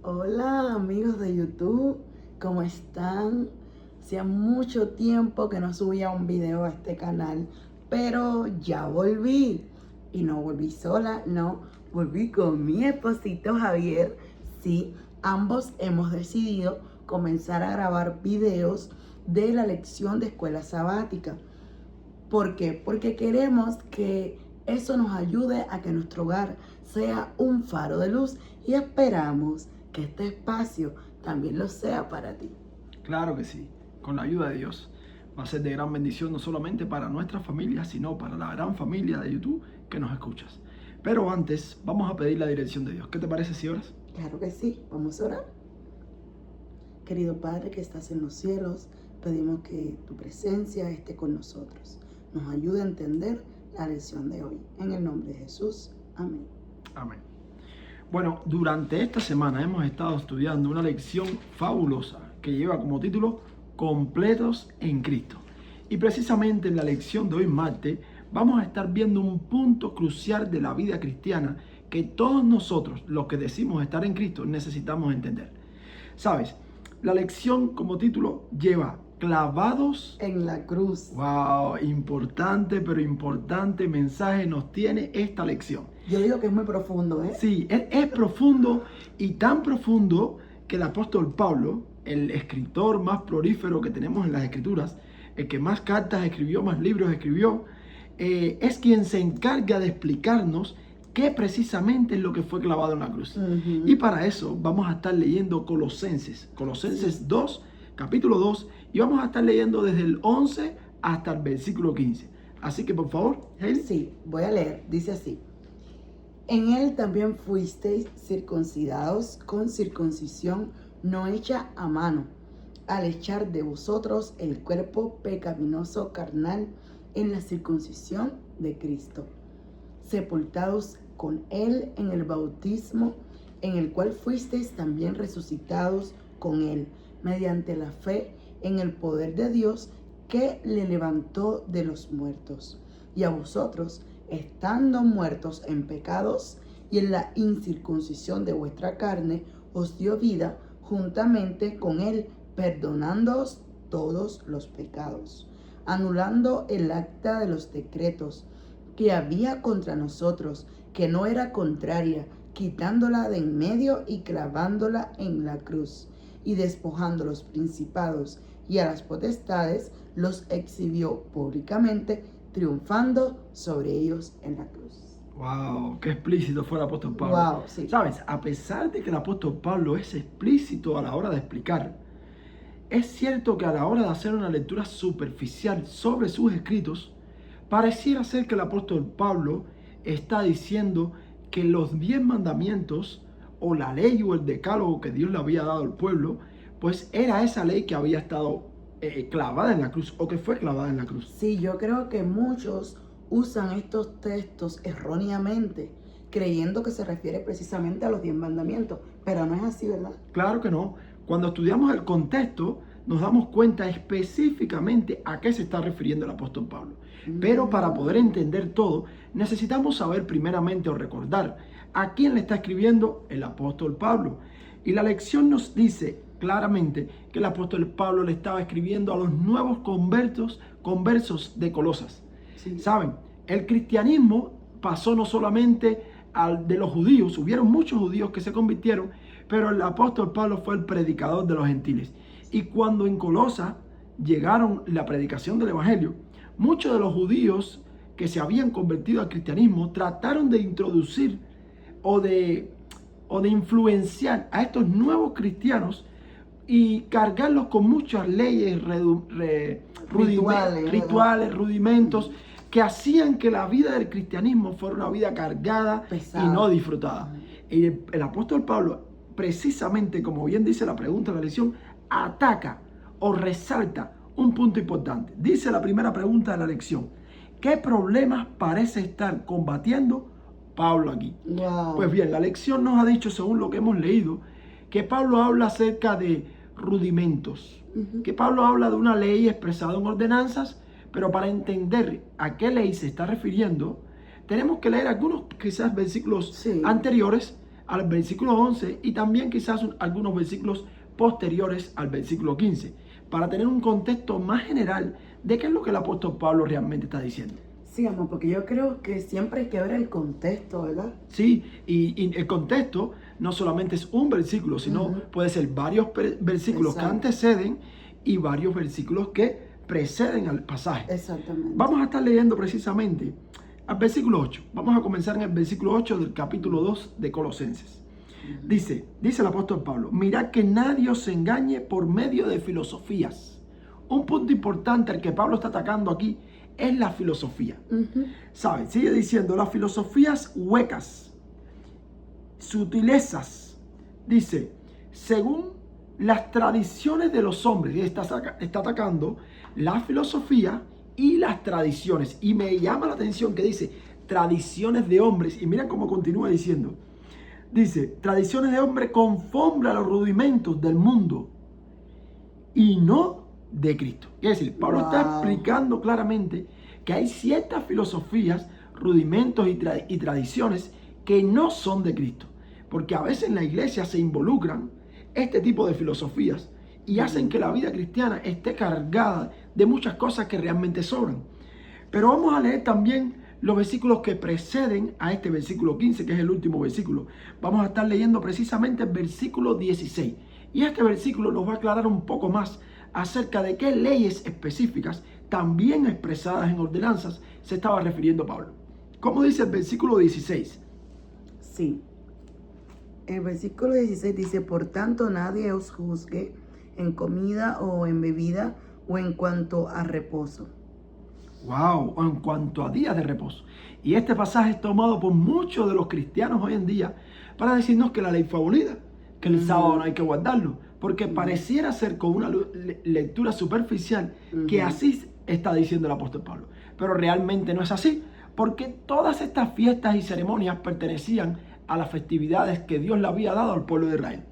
Hola amigos de YouTube, ¿cómo están? Hacía mucho tiempo que no subía un video a este canal, pero ya volví. Y no volví sola, no, volví con mi esposito Javier. Sí, ambos hemos decidido comenzar a grabar videos de la lección de escuela sabática. ¿Por qué? Porque queremos que eso nos ayude a que nuestro hogar sea un faro de luz y esperamos que este espacio también lo sea para ti. Claro que sí, con la ayuda de Dios. Va a ser de gran bendición no solamente para nuestra familia, sino para la gran familia de YouTube que nos escuchas. Pero antes, vamos a pedir la dirección de Dios. ¿Qué te parece si oras? Claro que sí, vamos a orar. Querido Padre que estás en los cielos, pedimos que tu presencia esté con nosotros. Nos ayude a entender la lección de hoy. En el nombre de Jesús, amén. Amén. Bueno, durante esta semana hemos estado estudiando una lección fabulosa que lleva como título Completos en Cristo. Y precisamente en la lección de hoy martes vamos a estar viendo un punto crucial de la vida cristiana que todos nosotros, los que decimos estar en Cristo, necesitamos entender. ¿Sabes? La lección como título lleva clavados en la cruz. ¡Wow! Importante, pero importante mensaje nos tiene esta lección. Yo digo que es muy profundo, ¿eh? Sí, es profundo y tan profundo que el apóstol Pablo, el escritor más prolífero que tenemos en las escrituras, el que más cartas escribió, más libros escribió, es quien se encarga de explicarnos qué precisamente es lo que fue clavado en la cruz. Y para eso vamos a estar leyendo Colosenses 2, capítulo 2, y vamos a estar leyendo desde el 11 hasta el versículo 15. Así que por favor, Hailey. Sí, voy a leer, dice así. En él también fuisteis circuncidados con circuncisión no hecha a mano, al echar de vosotros el cuerpo pecaminoso carnal en la circuncisión de Cristo, sepultados con él en el bautismo, en el cual fuisteis también resucitados con él, mediante la fe en el poder de Dios que le levantó de los muertos. Y a vosotros, estando muertos en pecados y en la incircuncisión de vuestra carne, os dio vida juntamente con él, perdonándoos todos los pecados, anulando el acta de los decretos que había contra nosotros, que no era contraria, quitándola de en medio y clavándola en la cruz, y despojando los principados y a las potestades, los exhibió públicamente, triunfando sobre ellos en la cruz. ¡Wow! ¡Qué explícito fue el apóstol Pablo! Wow, sí. ¿Sabes? A pesar de que el apóstol Pablo es explícito a la hora de explicar, es cierto que a la hora de hacer una lectura superficial sobre sus escritos, pareciera ser que el apóstol Pablo está diciendo que los 10 mandamientos o la ley o el decálogo que Dios le había dado al pueblo, pues era esa ley que había estado clavada en la cruz o que fue clavada en la cruz. Sí, yo creo que muchos usan estos textos erróneamente, creyendo que se refiere precisamente a los 10 mandamientos, pero no es así, ¿verdad? Claro que no. Cuando estudiamos el contexto, nos damos cuenta específicamente a qué se está refiriendo el apóstol Pablo. Pero para poder entender todo, necesitamos saber primeramente o recordar a quién le está escribiendo el apóstol Pablo. Y la lección nos dice claramente que el apóstol Pablo le estaba escribiendo a los nuevos conversos de Colosas. Sí. ¿Saben? El cristianismo pasó no solamente al de los judíos, hubieron muchos judíos que se convirtieron, pero el apóstol Pablo fue el predicador de los gentiles. Y cuando en Colosas llegaron la predicación del evangelio, muchos de los judíos que se habían convertido al cristianismo trataron de introducir o de influenciar a estos nuevos cristianos y cargarlos con muchas leyes, rituales, rudimentos, que hacían que la vida del cristianismo fuera una vida cargada, pesada y no disfrutada. Y el apóstol Pablo, precisamente como bien dice la pregunta de la lección, ataca o resalta un punto importante. Dice la primera pregunta de la lección: ¿qué problemas parece estar combatiendo Pablo aquí? Wow. Pues bien, la lección nos ha dicho, según lo que hemos leído, que Pablo habla acerca de rudimentos, que Pablo habla de una ley expresada en ordenanzas, pero para entender a qué ley se está refiriendo, tenemos que leer algunos quizás versículos anteriores al versículo 11 y también quizás algunos versículos posteriores al versículo 15, para tener un contexto más general de qué es lo que el apóstol Pablo realmente está diciendo. Sí, amor, porque yo creo que siempre hay que ver el contexto, ¿verdad? Sí, y el contexto no solamente es un versículo, sino puede ser varios versículos que anteceden y varios versículos que preceden al pasaje. Exactamente. Vamos a estar leyendo precisamente al versículo 8. Vamos a comenzar en el versículo 8 del capítulo 2 de Colosenses. Dice el apóstol Pablo: mirad que nadie os engañe por medio de filosofías. Un punto importante al que Pablo está atacando aquí es la filosofía. ¿Sabe? Sigue diciendo, las filosofías huecas, sutilezas, dice, según las tradiciones de los hombres. Y está atacando la filosofía y las tradiciones. Y me llama la atención que dice tradiciones de hombres. Y mira cómo continúa diciendo. Dice, tradiciones de hombres conforme a los rudimentos del mundo y no de Cristo. Es decir, Pablo está explicando claramente que hay ciertas filosofías, rudimentos y tradiciones que no son de Cristo. Porque a veces en la iglesia se involucran este tipo de filosofías y hacen que la vida cristiana esté cargada de muchas cosas que realmente sobran. Pero vamos a leer también los versículos que preceden a este versículo 15, que es el último versículo. Vamos a estar leyendo precisamente el versículo 16. Y este versículo nos va a aclarar un poco más acerca de qué leyes específicas, también expresadas en ordenanzas, se estaba refiriendo Pablo. ¿Cómo dice el versículo 16? Sí. El versículo 16 dice, por tanto nadie os juzgue en comida o en bebida o en cuanto a reposo. Wow, o en cuanto a días de reposo. Y este pasaje es tomado por muchos de los cristianos hoy en día para decirnos que la ley fue abolida, que el sábado no hay que guardarlo, porque pareciera ser con una lectura superficial que así está diciendo el apóstol Pablo. Pero realmente no es así, porque todas estas fiestas y ceremonias pertenecían a las festividades que Dios le había dado al pueblo de Israel,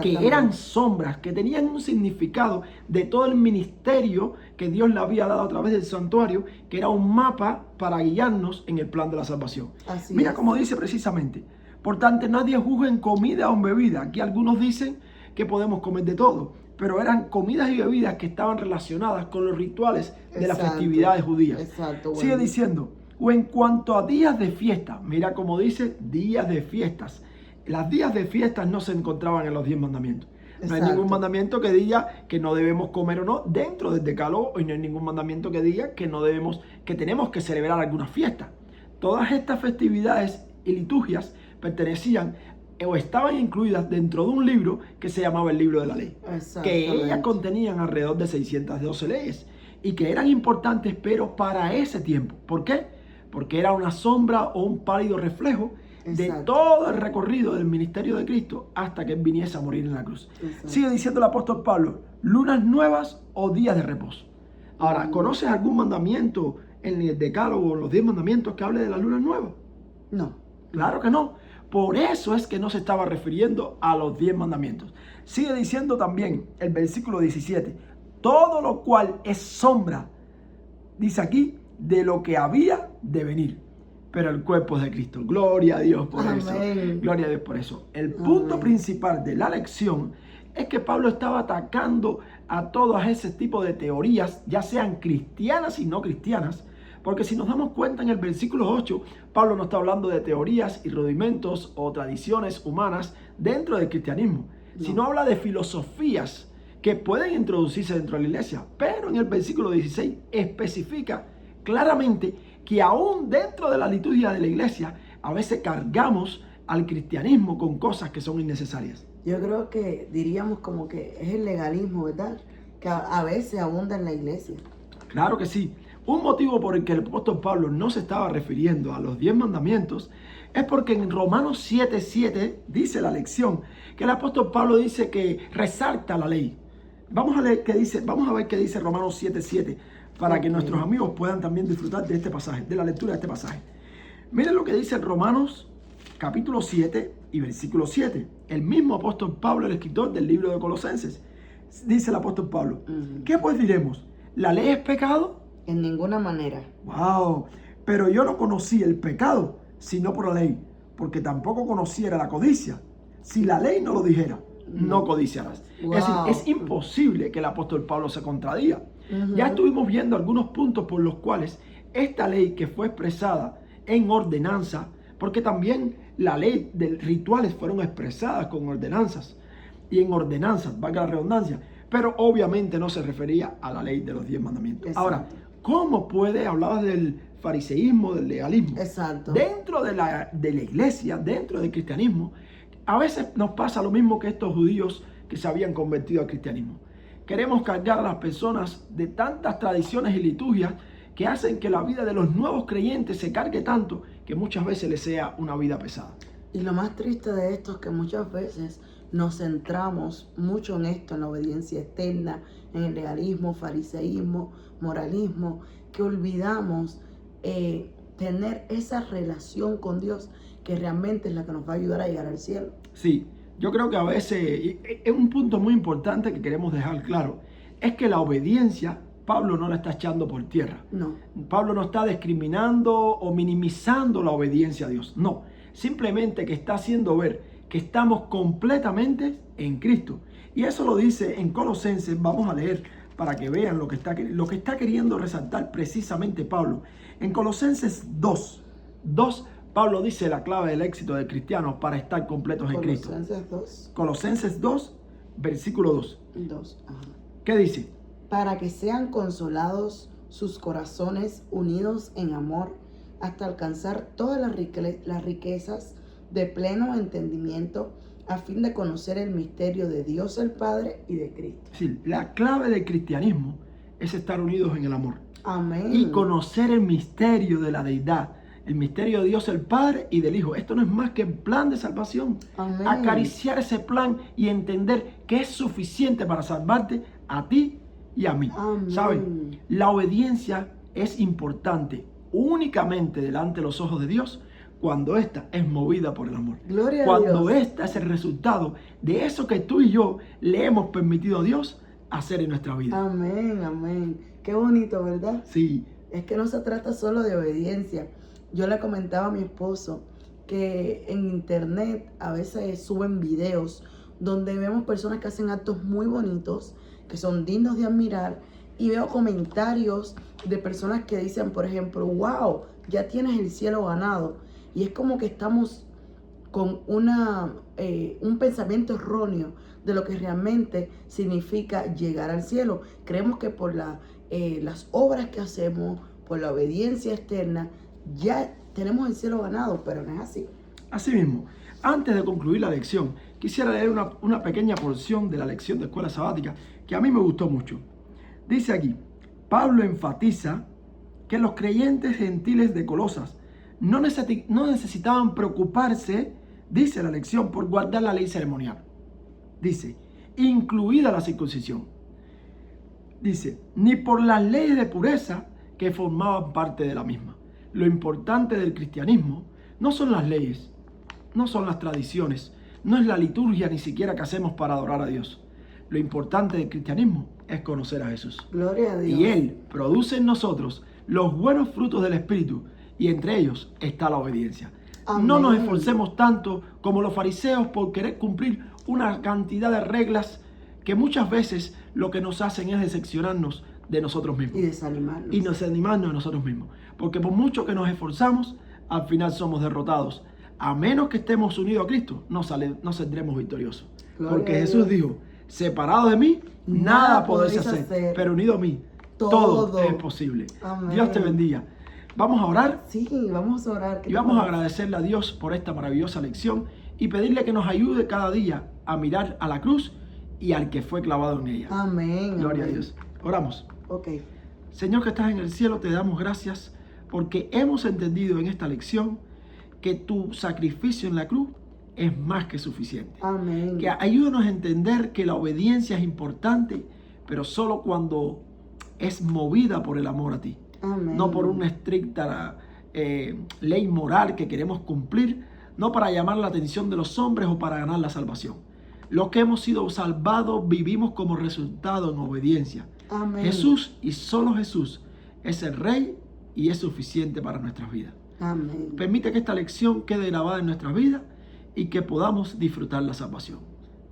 que eran sombras, que tenían un significado de todo el ministerio que Dios le había dado a través del santuario, que era un mapa para guiarnos en el plan de la salvación. Mira cómo dice precisamente, por tanto nadie juzgue en comida o en bebida. Aquí algunos dicen que podemos comer de todo, pero eran comidas y bebidas que estaban relacionadas con los rituales de las festividades judías. Sigue diciendo, o en cuanto a días de fiesta, mira cómo dice días de fiestas. Las días de fiestas no se encontraban en los 10 mandamientos. No hay ningún mandamiento que diga que no debemos comer o no dentro del decálogo, y no hay ningún mandamiento que diga que tenemos que celebrar alguna fiesta. Todas estas festividades y liturgias pertenecían o estaban incluidas dentro de un libro que se llamaba el libro de la ley, que ellas contenían alrededor de 612 leyes y que eran importantes, pero para ese tiempo. ¿Por qué? Porque era una sombra o un pálido reflejo de todo el recorrido del ministerio de Cristo hasta que Él viniese a morir en la cruz. Sigue diciendo el apóstol Pablo, lunas nuevas o días de reposo. Ahora, ¿conoces algún mandamiento en el decálogo o en los 10 mandamientos que hable de las lunas nuevas? No. Claro que no. Por eso es que no se estaba refiriendo a los 10 mandamientos. Sigue diciendo también el versículo 17, todo lo cual es sombra, dice aquí, de lo que había de venir. Pero el cuerpo es de Cristo. Gloria a Dios por eso. Gloria a Dios por eso. El punto principal de la lección es que Pablo estaba atacando a todos ese tipo de teorías, ya sean cristianas y no cristianas, porque si nos damos cuenta en el versículo 8, Pablo no está hablando de teorías y rudimentos o tradiciones humanas dentro del cristianismo, sino habla de filosofías que pueden introducirse dentro de la iglesia. Pero en el versículo 16 especifica claramente que aún dentro de la liturgia de la iglesia a veces cargamos al cristianismo con cosas que son innecesarias. Yo creo que diríamos como que es el legalismo, ¿verdad? Que a veces abunda en la iglesia. Claro que sí. Un motivo por el que el apóstol Pablo no se estaba refiriendo a los 10 mandamientos es porque en Romanos 7:7 dice la lección que el apóstol Pablo dice que resalta la ley. Vamos a ver qué dice Romanos 7:7 para que nuestros amigos puedan también disfrutar de este pasaje, de la lectura de este pasaje. Miren lo que dice Romanos capítulo 7 y versículo 7. El mismo apóstol Pablo, el escritor del libro de Colosenses. Dice el apóstol Pablo, ¿qué pues diremos? ¿La ley es pecado? En ninguna manera. ¡Wow! Pero yo no conocí el pecado, sino por la ley, porque tampoco conociera la codicia. Si la ley no lo dijera, no codiciarás. Wow. Es decir, es imposible que el apóstol Pablo se contradiga. Ya estuvimos viendo algunos puntos por los cuales esta ley que fue expresada en ordenanza, porque también la ley de rituales fueron expresadas con ordenanzas y en ordenanzas, valga la redundancia, pero obviamente no se refería a la ley de los 10 mandamientos. Exacto. Ahora, ¿cómo puede hablar del fariseísmo, del legalismo? Exacto. Dentro de la iglesia, dentro del cristianismo, a veces nos pasa lo mismo que estos judíos que se habían convertido al cristianismo. Queremos cargar a las personas de tantas tradiciones y liturgias que hacen que la vida de los nuevos creyentes se cargue tanto que muchas veces les sea una vida pesada. Y lo más triste de esto es que muchas veces nos centramos mucho en esto, en la obediencia externa, en el legalismo, fariseísmo, moralismo, que olvidamos tener esa relación con Dios que realmente es la que nos va a ayudar a llegar al cielo. Sí, yo creo que a veces es un punto muy importante que queremos dejar claro, es que la obediencia Pablo no la está echando por tierra. No. Pablo no está discriminando o minimizando la obediencia a Dios. No, simplemente que está haciendo ver que estamos completamente en Cristo. Y eso lo dice en Colosenses. Vamos a leer para que vean lo que está queriendo resaltar precisamente Pablo. En Colosenses 2, Pablo dice la clave del éxito del cristiano para estar completos en Cristo. Colosenses 2. Colosenses 2, versículo 2. 2. Ajá. ¿Qué dice? Para que sean consolados sus corazones unidos en amor hasta alcanzar todas las riquezas de pleno entendimiento a fin de conocer el misterio de Dios el Padre y de Cristo. Sí, la clave del cristianismo es estar unidos en el amor. Amén. Y conocer el misterio de la deidad, el misterio de Dios el Padre y del Hijo. Esto no es más que el plan de salvación. Amén. Acariciar ese plan y entender que es suficiente para salvarte a ti y a mí. Amén. ¿Saben? La obediencia es importante únicamente delante de los ojos de Dios cuando ésta es movida por el amor. Gloria a cuando Dios. ésta es el resultado de eso que tú y yo le hemos permitido a Dios hacer en nuestra vida. Amén, amén. Qué bonito, ¿verdad? Sí. Es que no se trata solo de obediencia. Yo le comentaba a mi esposo que en internet a veces suben videos donde vemos personas que hacen actos muy bonitos, que son dignos de admirar, y veo comentarios de personas que dicen, por ejemplo, wow, ya tienes el cielo ganado. Y es como que estamos con un pensamiento erróneo de lo que realmente significa llegar al cielo. Creemos que por las obras que hacemos, por la obediencia externa, ya tenemos el cielo ganado, pero no es así. Así mismo, antes de concluir la lección, quisiera leer una pequeña porción de la lección de escuela sabática que a mí me gustó mucho. Dice aquí, Pablo enfatiza que los creyentes gentiles de Colosas no necesitaban preocuparse, dice la lección, por guardar la ley ceremonial. Dice, incluida la circuncisión. Dice, ni por las leyes de pureza que formaban parte de la misma. Lo importante del cristianismo no son las leyes, no son las tradiciones, no es la liturgia ni siquiera que hacemos para adorar a Dios. Lo importante del cristianismo es conocer a Jesús. Gloria a Dios. Y Él produce en nosotros los buenos frutos del Espíritu y entre ellos está la obediencia. Amén. No nos esforcemos tanto como los fariseos por querer cumplir una cantidad de reglas que muchas veces lo que nos hacen es decepcionarnos de nosotros mismos. Y desanimarnos. Y desanimarnos de nosotros mismos. Porque por mucho que nos esforzamos, al final somos derrotados. A menos que estemos unidos a Cristo, no saldremos victoriosos. Gloria Porque a Jesús Dios. dijo, separado de mí, nada podéis hacer. Pero unido a mí, todo es posible. Amén. Dios te bendiga. Vamos a orar Sí, vamos a orar. y vamos a agradecerle a Dios por esta maravillosa lección y pedirle que nos ayude cada día a mirar a la cruz y al que fue clavado en ella. Amén. Gloria amén. a Dios. Oramos. Ok. Señor que estás en el cielo, te damos gracias porque hemos entendido en esta lección que tu sacrificio en la cruz es más que suficiente. Amén. Que ayúdanos a entender que la obediencia es importante, pero solo cuando es movida por el amor a ti. Amén. No por una estricta ley moral que queremos cumplir, no para llamar la atención de los hombres o para ganar la salvación. Los que hemos sido salvados vivimos como resultado en obediencia. Amén. Jesús y solo Jesús es el Rey y es suficiente para nuestras vidas. Amén. Permite que esta lección quede grabada en nuestras vidas y que podamos disfrutar la salvación.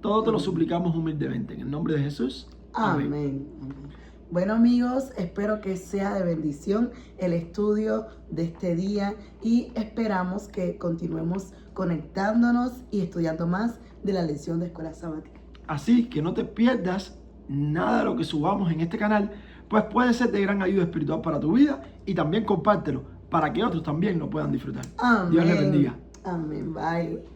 Todo te lo suplicamos humildemente. En el nombre de Jesús. Amén. Amén. Bueno, amigos, espero que sea de bendición el estudio de este día y esperamos que continuemos conectándonos y estudiando más de la lección de Escuela Sabática. Así que no te pierdas nada de lo que subamos en este canal, pues puede ser de gran ayuda espiritual para tu vida, y también compártelo para que otros también lo puedan disfrutar. Amén. Dios les bendiga. Amén. Bye.